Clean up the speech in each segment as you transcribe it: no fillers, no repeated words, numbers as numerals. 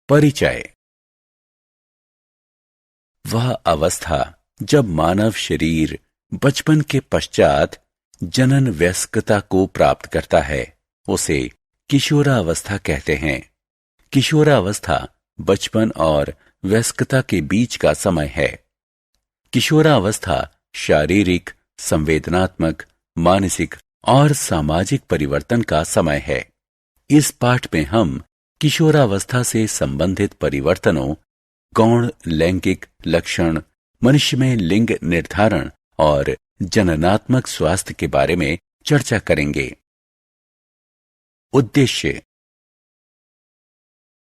परिचय। वह अवस्था जब मानव शरीर बचपन के पश्चात जनन वयस्कता को प्राप्त करता है उसे किशोरावस्था कहते हैं। किशोरावस्था बचपन और वयस्कता के बीच का समय है। किशोरावस्था शारीरिक, संवेदनात्मक, मानसिक और सामाजिक परिवर्तन का समय है। इस पाठ में हम किशोरावस्था से संबंधित परिवर्तनों, गौण लैंगिक लक्षण, मनुष्य में लिंग निर्धारण और जननात्मक स्वास्थ्य के बारे में चर्चा करेंगे। उद्देश्य।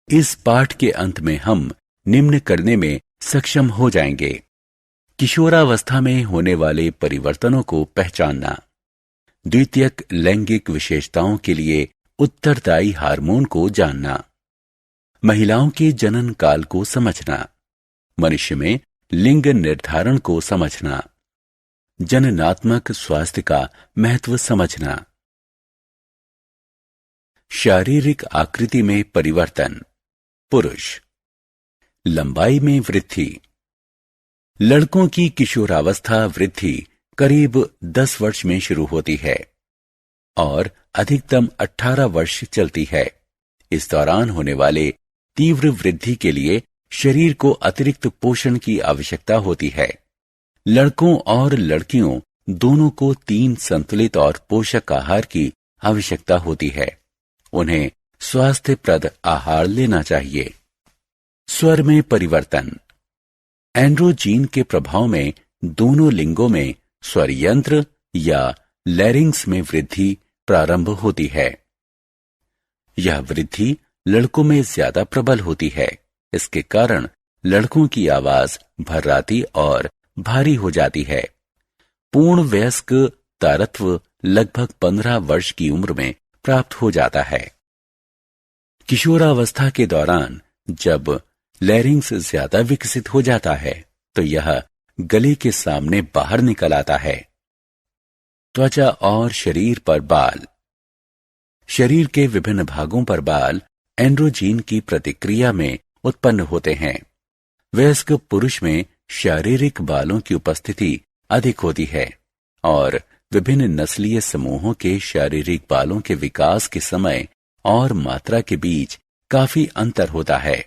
इस पाठ के अंत में हम निम्न करने में सक्षम हो जाएंगे: किशोरावस्था में होने वाले परिवर्तनों को पहचानना, द्वितीयक लैंगिक विशेषताओं के लिए उत्तरदायी हार्मोन को जानना, महिलाओं के जनन काल को समझना, मनुष्य में लिंग निर्धारण को समझना, जननात्मक स्वास्थ्य का महत्व समझना। शारीरिक आकृति में परिवर्तन। पुरुष। लंबाई में वृद्धि। लड़कों की किशोरावस्था वृद्धि करीब 10 वर्ष में शुरू होती है और अधिकतम 18 वर्ष चलती है। इस दौरान होने वाले तीव्र वृद्धि के लिए शरीर को अतिरिक्त पोषण की आवश्यकता होती है। लड़कों और लड़कियों दोनों को 3 संतुलित और पोषक आहार की आवश्यकता होती है। उन्हें स्वास्थ्यप्रद आहार लेना चाहिए। स्वर में परिवर्तन। एंड्रोजीन के प्रभाव में दोनों लिंगों में स्वर यंत्र या लैरिंग्स में वृद्धि प्रारंभ होती है। यह वृद्धि लड़कों में ज्यादा प्रबल होती है। इसके कारण लड़कों की आवाज भर्राती और भारी हो जाती है। पूर्ण वयस्क तारत्व लगभग 15 वर्ष की उम्र में प्राप्त हो जाता है। किशोरावस्था के दौरान जब लैरिंग्स ज्यादा विकसित हो जाता है तो यह गले के सामने बाहर निकल आता है। त्वचा और शरीर पर बाल। शरीर के विभिन्न भागों पर बाल एंड्रोजीन की प्रतिक्रिया में उत्पन्न होते हैं। वयस्क पुरुष में शारीरिक बालों की उपस्थिति अधिक होती है और विभिन्न नस्लीय समूहों के शारीरिक बालों के विकास के समय और मात्रा के बीच काफी अंतर होता है।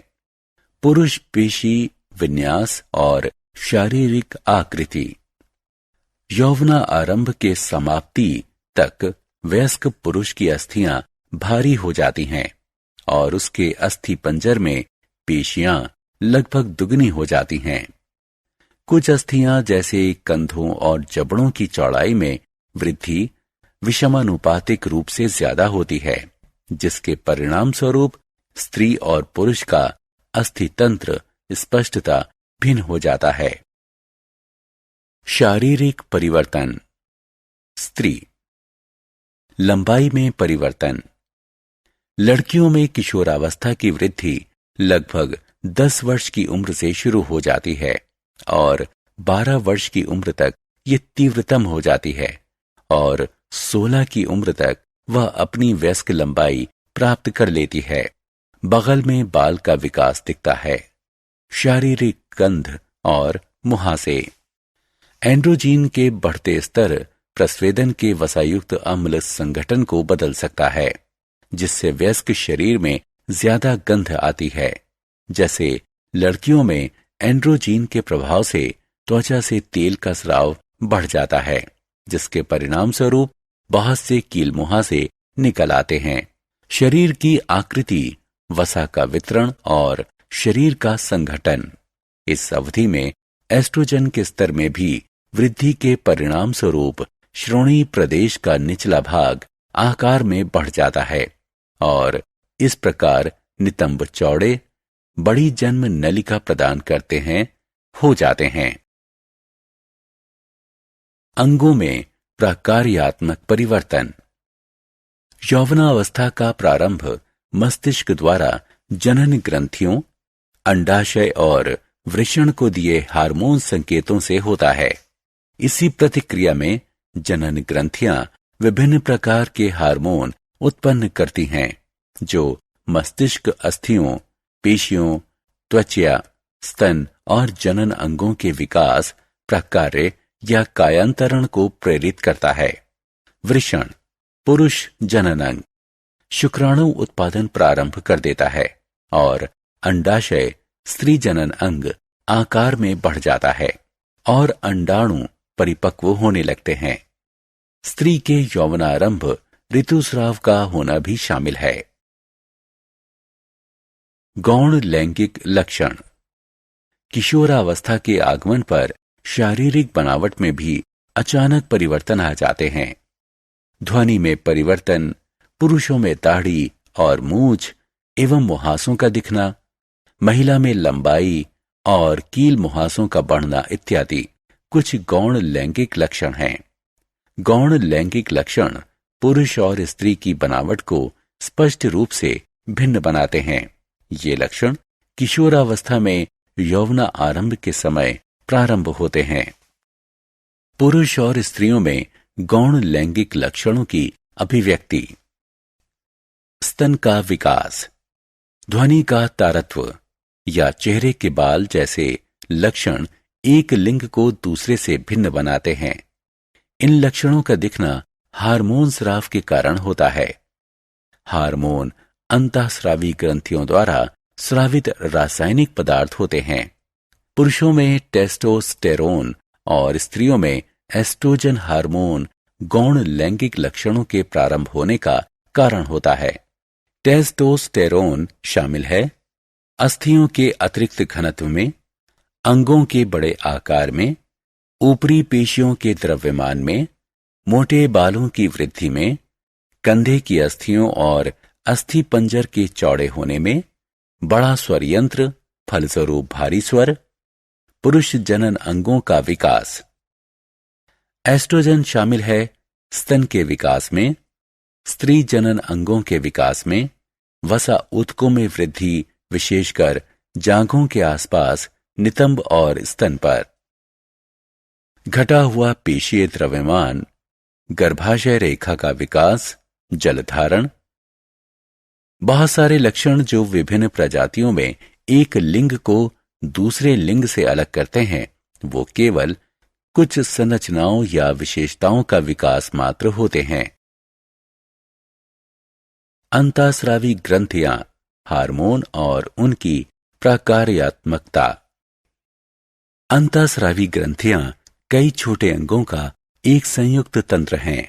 पुरुष पेशी विन्यास और शारीरिक आकृति। यौवना आरंभ के समाप्ति तक वयस्क पुरुष की अस्थियां भारी हो जाती हैं और उसके अस्थि पंजर में पेशियां लगभग दुगनी हो जाती हैं। कुछ अस्थियां जैसे कंधों और जबड़ों की चौड़ाई में वृद्धि विषमानुपातिक रूप से ज्यादा होती है, जिसके परिणाम स्वरूप स्त्री और पुरुष का अस्थितंत्र स्पष्टता भिन्न हो जाता है। शारीरिक परिवर्तन। स्त्री। लंबाई में परिवर्तन। लड़कियों में किशोरावस्था की वृद्धि लगभग 10 वर्ष की उम्र से शुरू हो जाती है और 12 वर्ष की उम्र तक ये तीव्रतम हो जाती है और 16 की उम्र तक वह अपनी वयस्क लंबाई प्राप्त कर लेती है। बगल में बाल का विकास दिखता है। शारीरिक गंध और मुहासे। एंड्रोजीन के बढ़ते स्तर प्रस्वेदन के वसायुक्त अम्ल संगठन को बदल सकता है, जिससे वयस्क शरीर में ज्यादा गंध आती है। जैसे लड़कियों में एंड्रोजीन के प्रभाव से त्वचा से तेल का स्राव बढ़ जाता है, जिसके परिणाम स्वरूप बहुत से कील मुहासे निकल आते हैं। शरीर की आकृति, वसा का वितरण और शरीर का संगठन। इस अवधि में एस्ट्रोजन के स्तर में भी वृद्धि के परिणाम स्वरूप श्रोणि प्रदेश का निचला भाग आकार में बढ़ जाता है और इस प्रकार नितंब चौड़े, बड़ी जन्म नलिका प्रदान करते हैं हो जाते हैं। अंगों में प्रकार्यात्मक परिवर्तन। यौवनावस्था का प्रारंभ मस्तिष्क द्वारा जनन ग्रंथियों, अंडाशय और वृषण को दिए हार्मोन संकेतों से होता है। इसी प्रतिक्रिया में जनन ग्रंथियां विभिन्न प्रकार के हार्मोन उत्पन्न करती हैं, जो मस्तिष्क अस्थियों, पेशियों, त्वचा, स्तन और जनन अंगों के विकास, प्रकार्य या कायांतरण को प्रेरित करता है। वृषण, पुरुष जनन अंग, शुक्राणु उत्पादन प्रारंभ कर देता है और अंडाशय, स्त्री जनन अंग, आकार में बढ़ जाता है और अंडाणु परिपक्व होने लगते हैं। स्त्री के यौवनारंभ ऋतुस्राव का होना भी शामिल है। गौण लैंगिक लक्षण, किशोरावस्था के आगमन पर शारीरिक बनावट में भी अचानक परिवर्तन आ जाते हैं। ध्वनि में परिवर्तन, पुरुषों में दाढ़ी और मूछ एवं मुहासों का दिखना, महिला में लंबाई और कील मुहासों का बढ़ना इत्यादि कुछ गौण लैंगिक लक्षण हैं। गौण लैंगिक लक्षण पुरुष और स्त्री की बनावट को स्पष्ट रूप से भिन्न बनाते हैं। ये लक्षण किशोरावस्था में यौवन आरंभ के समय प्रारंभ होते हैं। पुरुष और स्त्रियों में गौण लैंगिक लक्षणों की अभिव्यक्ति। स्तन का विकास, ध्वनि का तारत्व या चेहरे के बाल जैसे लक्षण एक लिंग को दूसरे से भिन्न बनाते हैं। इन लक्षणों का दिखना हार्मोन स्राव के कारण होता है। हार्मोन अंतःस्रावी ग्रंथियों द्वारा स्रावित रासायनिक पदार्थ होते हैं। पुरुषों में टेस्टोस्टेरोन और स्त्रियों में एस्ट्रोजन हार्मोन गौण लैंगिक लक्षणों के प्रारंभ होने का कारण होता है। टेस्टोस्टेरोन शामिल है अस्थियों के अतिरिक्त घनत्व में, अंगों के बड़े आकार में, ऊपरी पेशियों के द्रव्यमान में, मोटे बालों की वृद्धि में, कंधे की अस्थियों और अस्थि पंजर के चौड़े होने में, बड़ा स्वर यंत्र फलस्वरूप भारी स्वर, पुरुष जनन अंगों का विकास। एस्ट्रोजन शामिल है स्तन के विकास में, स्त्री जनन अंगों के विकास में, वसा ऊतकों में वृद्धि, विशेषकर जांघों के आसपास, नितंब और स्तन पर। घटा हुआ पेशीय द्रव्यमान, गर्भाशय रेखा का विकास, जलधारण। बहुत सारे लक्षण जो विभिन्न प्रजातियों में एक लिंग को दूसरे लिंग से अलग करते हैं, वो केवल कुछ संरचनाओं या विशेषताओं का विकास मात्र होते हैं। अंतःस्रावी ग्रंथियां, हार्मोन और उनकी प्रकार्यात्मकता। अंतःस्रावी ग्रंथियां कई छोटे अंगों का एक संयुक्त तंत्र हैं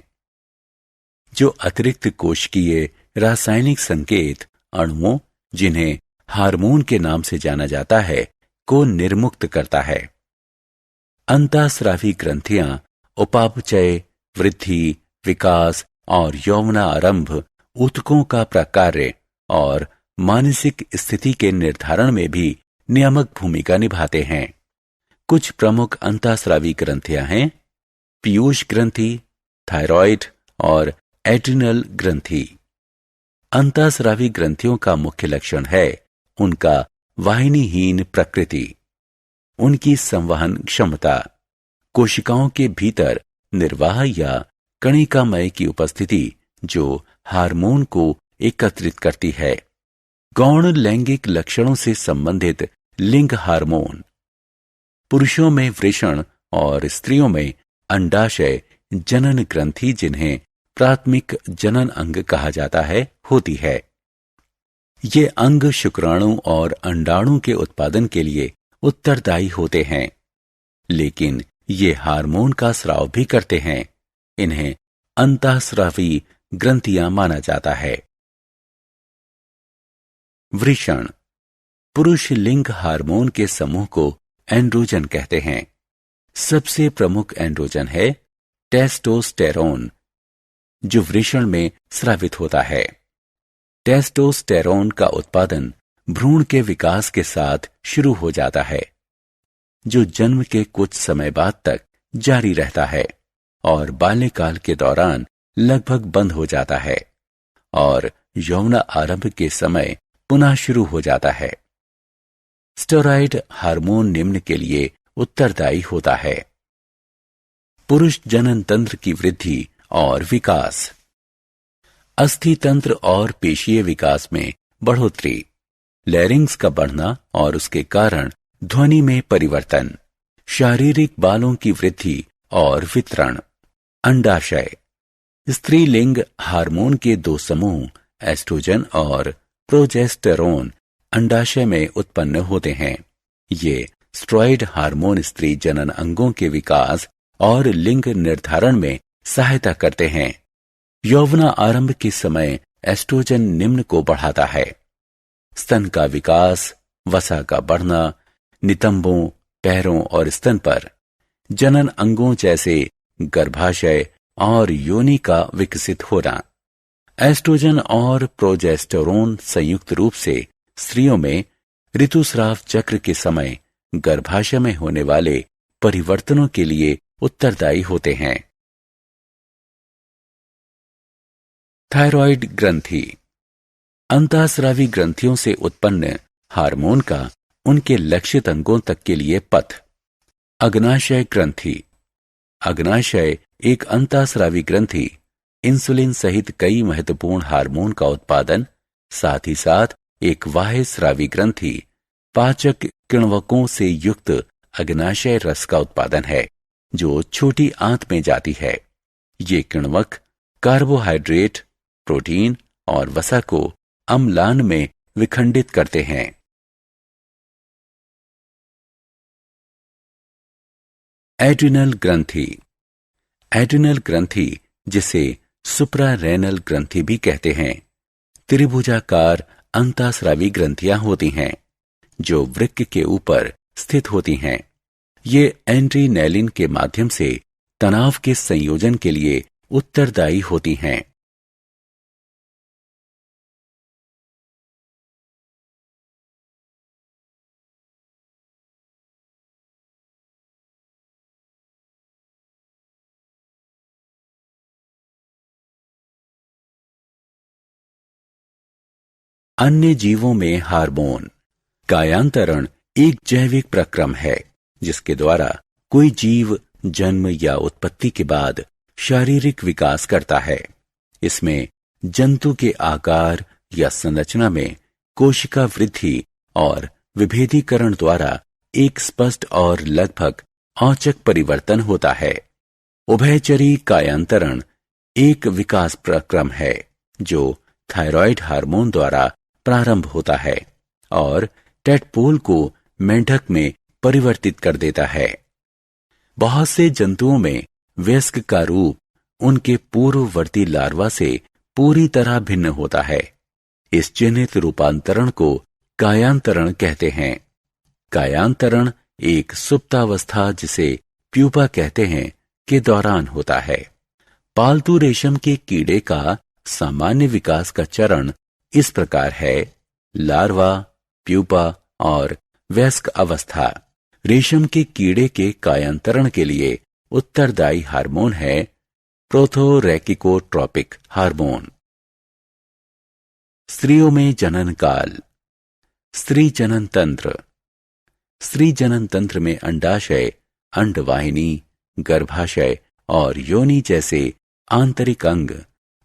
जो अतिरिक्त कोशिकीय रासायनिक संकेत अणुओं, जिन्हें हार्मोन के नाम से जाना जाता है, को निर्मुक्त करता है। अंतःस्रावी ग्रंथियां उपापचय, वृद्धि, विकास और यौवनारंभ, ऊतकों का प्रकार्य और मानसिक स्थिति के निर्धारण में भी नियामक भूमिका निभाते हैं। कुछ प्रमुख अंतःस्रावी ग्रंथियां हैं पीयूष ग्रंथि, थायराइड और एड्रिनल ग्रंथि। अंतःस्रावी ग्रंथियों का मुख्य लक्षण है उनका वाहिनीहीन प्रकृति, उनकी संवहन क्षमता, कोशिकाओं के भीतर निर्वाह या कणिकामय की उपस्थिति जो हार्मोन को एकत्रित करती है। गौण लैंगिक लक्षणों से संबंधित लिंग हार्मोन। पुरुषों में वृषण और स्त्रियों में अंडाशय जनन ग्रंथि, जिन्हें प्राथमिक जनन अंग कहा जाता है, होती है। ये अंग शुक्राणु और अंडाणु के उत्पादन के लिए उत्तरदायी होते हैं, लेकिन ये हार्मोन का स्राव भी करते हैं। इन्हें अंतःस्रावी ग्रंथियां माना जाता है। वृषण, पुरुष लिंग हार्मोन के समूह को एंड्रोजन कहते हैं। सबसे प्रमुख एंड्रोजन है टेस्टोस्टेरोन, जो वृषण में स्रावित होता है। टेस्टोस्टेरोन का उत्पादन भ्रूण के विकास के साथ शुरू हो जाता है, जो जन्म के कुछ समय बाद तक जारी रहता है और बाल्यकाल के दौरान लगभग बंद हो जाता है और यौवन आरंभ के समय पुनः शुरू हो जाता है। स्टेरॉयड हार्मोन निम्न के लिए उत्तरदायी होता है। पुरुष जनन तंत्र की वृद्धि और विकास। अस्थि तंत्र और पेशीय विकास में बढ़ोतरी, लैरिंग्स का बढ़ना और उसके कारण ध्वनि में परिवर्तन, शारीरिक बालों की वृद्धि और वितरण। अंडाशय, स्त्रीलिंग हार्मोन के दो समूह एस्ट्रोजन और प्रोजेस्टेरोन अंडाशय में उत्पन्न होते हैं। ये स्टेरॉयड हार्मोन स्त्री जनन अंगों के विकास और लिंग निर्धारण में सहायता करते हैं। यौवना आरंभ के समय एस्ट्रोजन निम्न को बढ़ाता है। स्तन का विकास, वसा का बढ़ना, नितंबों, पैरों और स्तन पर जनन अंगों जैसे गर्भाशय और योनि का विकसित होना। एस्ट्रोजन और प्रोजेस्टेरोन संयुक्त रूप से स्त्रियों में ऋतुस्राव चक्र के समय गर्भाशय में होने वाले परिवर्तनों के लिए उत्तरदायी होते हैं। थायराइड ग्रंथि, अंतःस्रावी ग्रंथियों से उत्पन्न हार्मोन का उनके लक्षित अंगों तक के लिए पथ। अग्नाशय ग्रंथि, अग्नाशय एक अंतःस्रावी ग्रंथि इंसुलिन सहित कई महत्वपूर्ण हार्मोन का उत्पादन, साथ ही साथ एक बाह्यस्रावी ग्रंथि पाचक किण्वकों से युक्त अग्नाशय रस का उत्पादन है, जो छोटी आंत में जाती है। ये किण्वक कार्बोहाइड्रेट, प्रोटीन और वसा को अम्लान में विखंडित करते हैं। एड्रिनल ग्रंथि, एड्रिनल ग्रंथि जिसे सुप्रारेनल ग्रंथि भी कहते हैं, त्रिभुजाकार अंतःस्रावी ग्रंथियां होती हैं जो वृक्क के ऊपर स्थित होती हैं। ये एड्रीनैलिन के माध्यम से तनाव के संयोजन के लिए उत्तरदायी होती हैं। अन्य जीवों में हार्मोन। कायांतरण एक जैविक प्रक्रम है जिसके द्वारा कोई जीव जन्म या उत्पत्ति के बाद शारीरिक विकास करता है। इसमें जंतु के आकार या संरचना में कोशिका वृद्धि और विभेदीकरण द्वारा एक स्पष्ट और लगभग औचक परिवर्तन होता है। उभयचरी कायांतरण एक विकास प्रक्रम है जो थायराइड हार्मोन द्वारा प्रारंभ होता है और टेडपोल को मेंढक में परिवर्तित कर देता है। बहुत से जंतुओं में वयस्क का रूप उनके पूर्ववर्ती लार्वा से पूरी तरह भिन्न होता है। इस चिन्हित रूपांतरण को कायांतरण कहते हैं। कायांतरण एक सुप्तावस्था, जिसे प्यूपा कहते हैं, के दौरान होता है। पालतू रेशम के कीड़े का सामान्य विकास का चरण इस प्रकार है: लार्वा, प्यूपा और वयस्क अवस्था। रेशम के कीड़े के कायांतरण के लिए उत्तरदायी हार्मोन है प्रोथोरेकिकोट्रोपिक हार्मोन। स्त्रियों में जनन काल। स्त्री जनन तंत्र। स्त्री जनन तंत्र में अंडाशय, अंडवाहिनी, गर्भाशय और योनि जैसे आंतरिक अंग,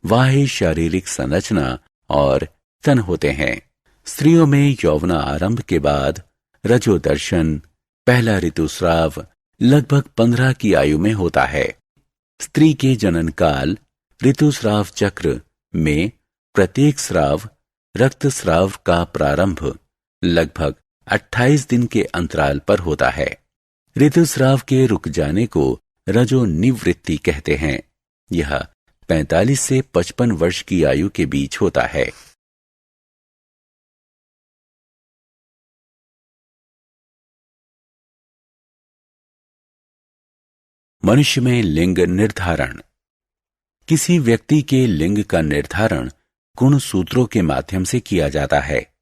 बाह्य शारीरिक संरचना और तन होते हैं। स्त्रियों में यौवना आरंभ के बाद रजोदर्शन, पहला ऋतुस्राव लगभग 15 की आयु में होता है। स्त्री के जनन काल ऋतुस्राव चक्र में प्रत्येक स्राव रक्तस्राव का प्रारंभ लगभग 28 दिन के अंतराल पर होता है। ऋतुस्राव के रुक जाने को रजोनिवृत्ति कहते हैं। यह 45 से 55 वर्ष की आयु के बीच होता है। मनुष्य में लिंग निर्धारण। किसी व्यक्ति के लिंग का निर्धारण गुणसूत्रों के माध्यम से किया जाता है।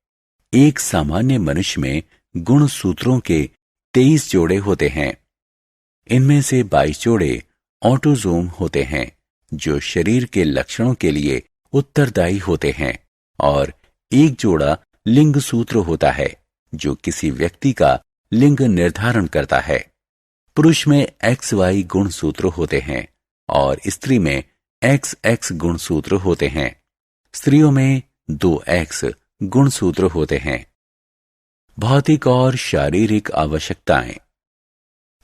एक सामान्य मनुष्य में गुणसूत्रों के 23 जोड़े होते हैं। इनमें से 22 जोड़े ऑटोजोम होते हैं जो शरीर के लक्षणों के लिए उत्तरदायी होते हैं, और एक जोड़ा लिंग सूत्र होता है जो किसी व्यक्ति का लिंग निर्धारण करता है। पुरुष में XY गुणसूत्र होते हैं और स्त्री में XX गुणसूत्र होते हैं। स्त्रियों में 2X गुणसूत्र होते हैं भौतिक और शारीरिक आवश्यकताएं।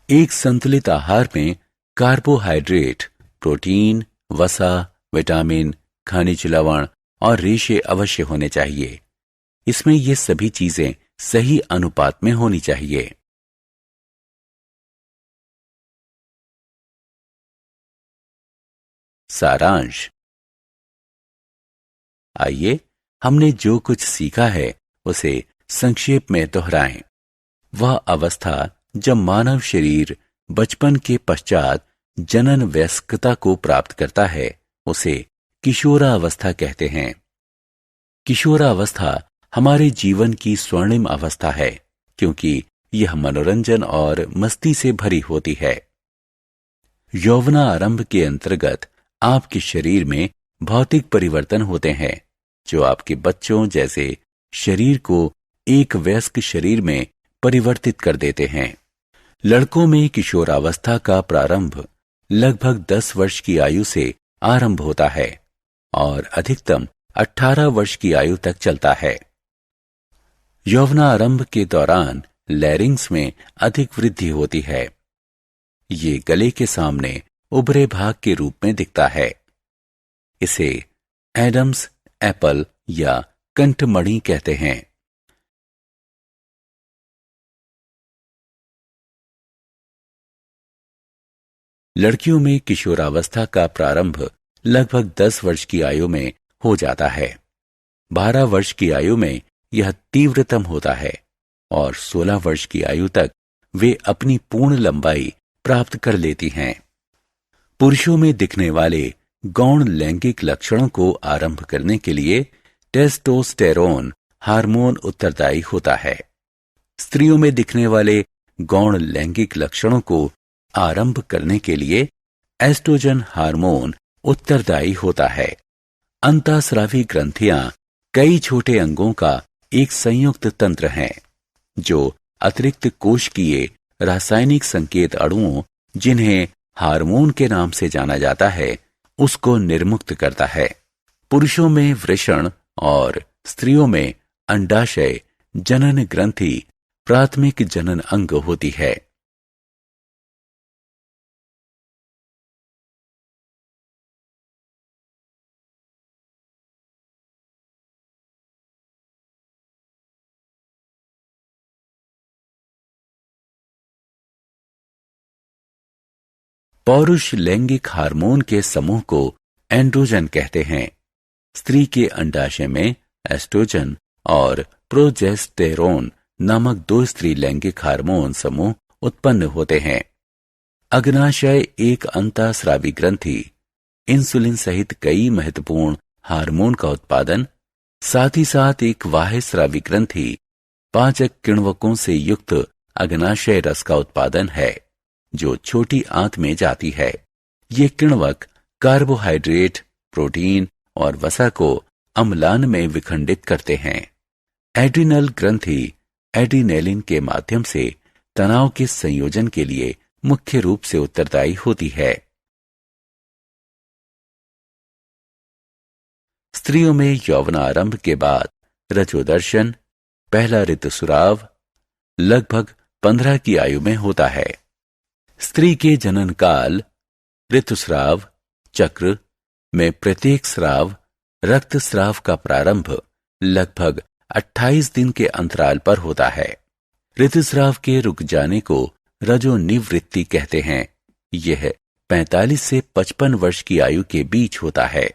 एक संतुलित आहार में कार्बोहाइड्रेट, प्रोटीन, वसा, विटामिन, खनिज लवण और रेशे अवश्य होने चाहिए। इसमें ये सभी चीजें सही अनुपात में होनी चाहिए। सारांश। आइए हमने जो कुछ सीखा है उसे संक्षेप में दोहराएं। वह अवस्था जब मानव शरीर बचपन के पश्चात जनन वयस्कता को प्राप्त करता है उसे किशोरावस्था कहते हैं। किशोरावस्था हमारे जीवन की स्वर्णिम अवस्था है क्योंकि यह मनोरंजन और मस्ती से भरी होती है। यौवनारंभ के अंतर्गत आपके शरीर में भौतिक परिवर्तन होते हैं जो आपके बच्चों जैसे शरीर को एक वयस्क शरीर में परिवर्तित कर देते हैं। लड़कों में किशोरावस्था का प्रारंभ लगभग 10 वर्ष की आयु से आरंभ होता है और अधिकतम 18 वर्ष की आयु तक चलता है। यौवनारंभ के दौरान लैरिंग्स में अधिक वृद्धि होती है। ये गले के सामने उभरे भाग के रूप में दिखता है। इसे एडम्स एप्पल या कंठमणि कहते हैं। लड़कियों में किशोरावस्था का प्रारंभ लगभग 10 वर्ष की आयु में हो जाता है। 12 वर्ष की आयु में यह तीव्रतम होता है और 16 वर्ष की आयु तक वे अपनी पूर्ण लंबाई प्राप्त कर लेती हैं। पुरुषों में दिखने वाले गौण लैंगिक लक्षणों को आरंभ करने के लिए टेस्टोस्टेरोन हार्मोन उत्तरदायी होता है। स्त्रियों में दिखने वाले गौण लैंगिक लक्षणों को आरंभ करने के लिए एस्ट्रोजन हार्मोन उत्तरदायी होता है। अंतःस्रावी ग्रंथियां कई छोटे अंगों का एक संयुक्त तंत्र हैं जो अतिरिक्त कोशिकीय रासायनिक संकेत अणुओं जिन्हें हार्मोन के नाम से जाना जाता है उसको निर्मुक्त करता है। पुरुषों में वृषण और स्त्रियों में अंडाशय जनन ग्रंथि प्राथमिक जनन अंग होती है। पौरुष लैंगिक हार्मोन के समूह को एंड्रोजन कहते हैं। स्त्री के अंडाशय में एस्ट्रोजन और प्रोजेस्टेरोन नामक 2 स्त्री लैंगिक हार्मोन समूह उत्पन्न होते हैं। अग्नाशय एक अंतःस्रावी ग्रंथि इंसुलिन सहित कई महत्वपूर्ण हार्मोन का उत्पादन, साथ ही साथ एक बाह्यस्रावी ग्रंथि पाचक किण्वकों से युक्त अग्नाशय रस का उत्पादन है जो छोटी आंत में जाती है। ये किण्वक कार्बोहाइड्रेट, प्रोटीन और वसा को अम्लान में विखंडित करते हैं। एड्रिनल ग्रंथि एड्रिनेलिन के माध्यम से तनाव के संयोजन के लिए मुख्य रूप से उत्तरदायी होती है। स्त्रियों में यौवनारंभ के बाद रजोदर्शन, पहला ऋतुस्राव लगभग 15 की आयु में होता है। स्त्री के जनन काल ऋतुस्राव चक्र में प्रत्येक स्राव रक्तस्राव का प्रारंभ लगभग 28 दिन के अंतराल पर होता है। ऋतुस्राव के रुक जाने को रजोनिवृत्ति कहते हैं। यह 45 से 55 वर्ष की आयु के बीच होता है।